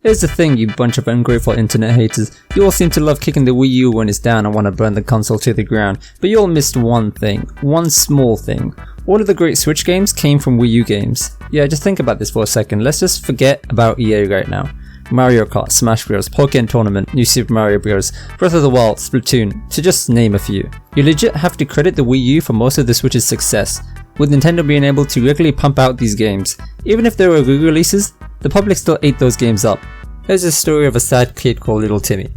Here's the thing, you bunch of ungrateful internet haters. You all seem to love kicking the Wii U when it's down and want to burn the console to the ground, but you all missed one thing. One small thing. All of the great Switch games came from Wii U games. Yeah, just think about this for a second. Let's just forget about EA right now. Mario Kart, Smash Bros, Pokémon Tournament, New Super Mario Bros, Breath of the Wild, Splatoon, to just name a few. You legit have to credit the Wii U for most of the Switch's success, with Nintendo being able to regularly pump out these games. Even if they were re-releases, the public still ate those games up. Here's a story of a sad kid called Little Timmy.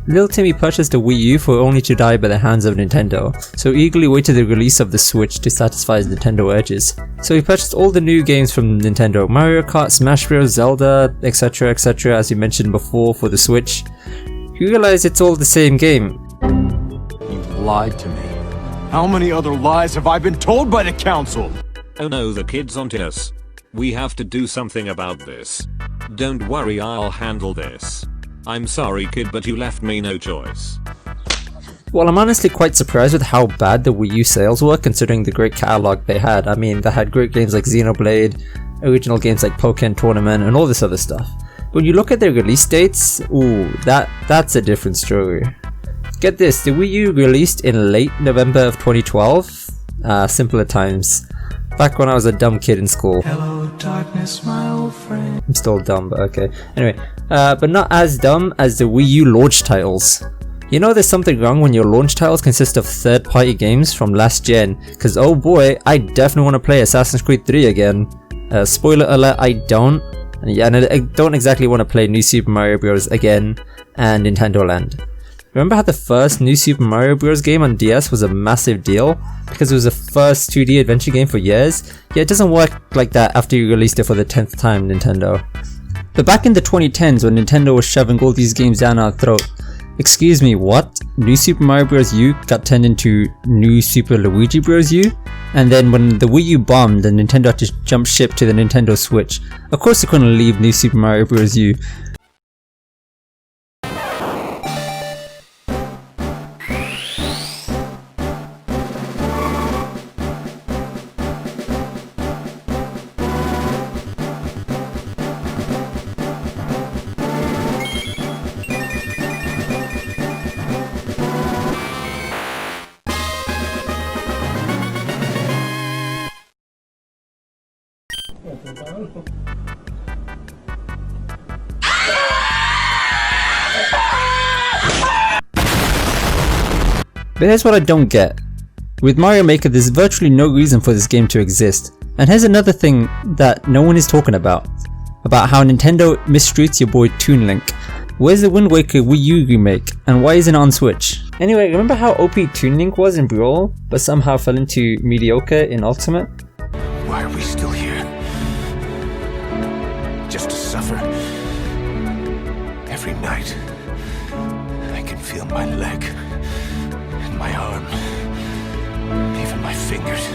Little Timmy purchased a Wii U for only to die by the hands of Nintendo, so eagerly waited the release of the Switch to satisfy his Nintendo urges. So he purchased all the new games from Nintendo, Mario Kart, Smash Bros, Zelda, etc, as you mentioned before for the Switch. You realize it's all the same game. You lied to me. How many other lies have I been told by the council? Oh no, the kid's onto us. We have to do something about this. Don't worry, I'll handle this. I'm sorry kid, but you left me no choice. Well, I'm honestly quite surprised with how bad the Wii U sales were considering the great catalogue they had. I mean, they had great games like Xenoblade, original games like Pokémon Tournament, and all this other stuff. But when you look at their release dates, ooh, that's a different story. Get this, the Wii U released in late November of 2012, simpler times. Back when I was a dumb kid in school. Hello, darkness, my old friend. I'm still dumb, but okay. Anyway, but not as dumb as the Wii U launch titles. You know there's something wrong when your launch titles consist of third-party games from last gen, cause oh boy, I definitely want to play Assassin's Creed 3 again. Spoiler alert, I don't. And I don't exactly want to play New Super Mario Bros. Again, and Nintendo Land. Remember how the first New Super Mario Bros. Game on DS was a massive deal? Because it was the first 2D adventure game for years? Yeah, it doesn't work like that after you released it for the 10th time, Nintendo. But back in the 2010s when Nintendo was shoving all these games down our throat, excuse me, what? New Super Mario Bros. U got turned into New Super Luigi Bros. U? And then when the Wii U bombed and Nintendo had to jump ship to the Nintendo Switch, of course they couldn't leave New Super Mario Bros. U. But here's what I don't get. With Mario Maker there's virtually no reason for this game to exist. And here's another thing that no one is talking about how Nintendo mistreats your boy Toon Link. Where's the Wind Waker Wii U remake, and why isn't it on Switch? Anyway, remember how OP Toon Link was in Brawl, but somehow fell into mediocre in Ultimate? Why are we still here? Just to suffer. Every night, I can feel my leg, and my arm, even my fingers.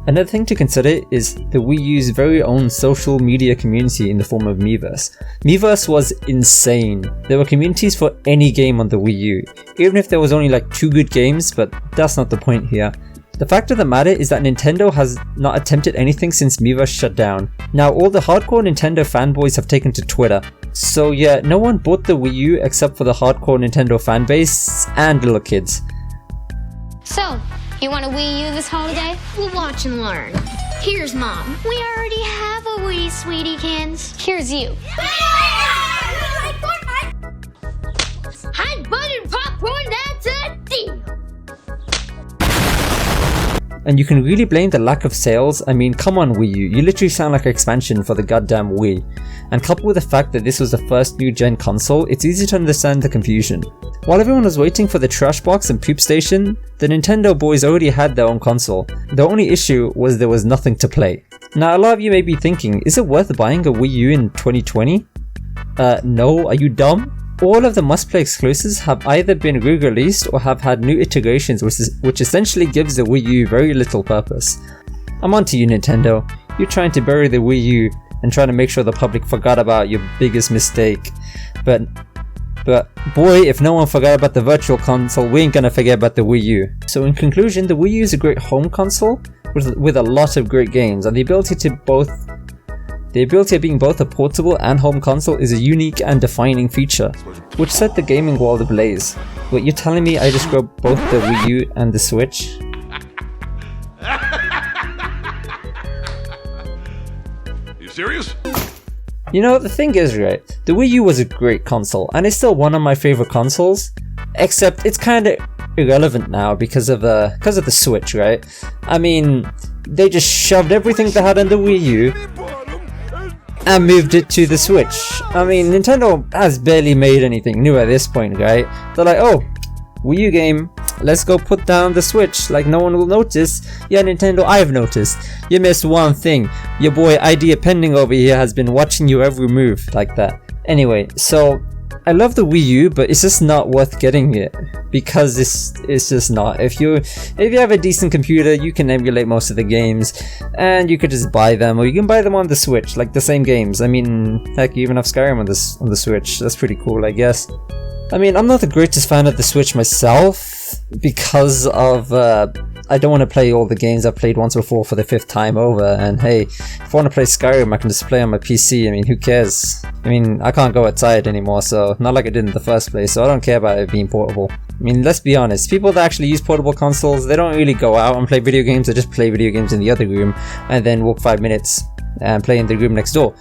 Another thing to consider is the Wii U's very own social media community in the form of Miiverse. Miiverse was insane. There were communities for any game on the Wii U, even if there was only like 2 good games, but that's not the point here. The fact of the matter is that Nintendo has not attempted anything since Miiverse shut down. Now all the hardcore Nintendo fanboys have taken to Twitter. So yeah, no one bought the Wii U except for the hardcore Nintendo fanbase and little kids. So, you want a Wii U this holiday? We'll watch and learn. Here's Mom. We already have a Wii, sweetiekins. Here's you. Hot buttered popcorn, that's a deal. And you can really blame the lack of sales. I mean, come on Wii U, you literally sound like an expansion for the goddamn Wii. And coupled with the fact that this was the first new gen console, it's easy to understand the confusion. While everyone was waiting for the trash box and poop station, the Nintendo boys already had their own console. The only issue was there was nothing to play. Now a lot of you may be thinking, is it worth buying a Wii U in 2020? No, are you dumb? All of the must-play exclusives have either been re-released or have had new iterations, which essentially gives the Wii U very little purpose. I'm on to you Nintendo, you're trying to bury the Wii U and trying to make sure the public forgot about your biggest mistake. But boy, if no one forgot about the Virtual Console, we ain't gonna forget about the Wii U. So in conclusion, the Wii U is a great home console with a lot of great games and the ability The ability of being both a portable and home console is a unique and defining feature, which set the gaming world ablaze. Wait, you're telling me I just grabbed both the Wii U and the Switch? You serious? You know, the thing is, right, the Wii U was a great console, and it's still one of my favorite consoles, except it's kind of irrelevant now because of the Switch, right? I mean, they just shoved everything they had on the Wii U and moved it to the Switch. I mean, Nintendo has barely made anything new at this point, right? They're like, oh, Wii U game, let's go put down the Switch, like no one will notice. Yeah, Nintendo, I've noticed. You missed one thing. Your boy Idea Pending over here has been watching your every move, like that. Anyway, so I love the Wii U, but it's just not worth getting it because it's just not. If you have a decent computer, you can emulate most of the games, and you could just buy them, or you can buy them on the Switch, like the same games. I mean, heck, you even have Skyrim on the Switch. That's pretty cool, I guess. I mean, I'm not the greatest fan of the Switch myself because of I don't want to play all the games I've played once before for the 5th time over, and hey, if I want to play Skyrim, I can just play on my PC. I mean, who cares? I mean, I can't go outside anymore, so not like I did in the first place, so I don't care about it being portable. I mean, let's be honest, people that actually use portable consoles, they don't really go out and play video games, they just play video games in the other room, and then walk 5 minutes and play in the room next door.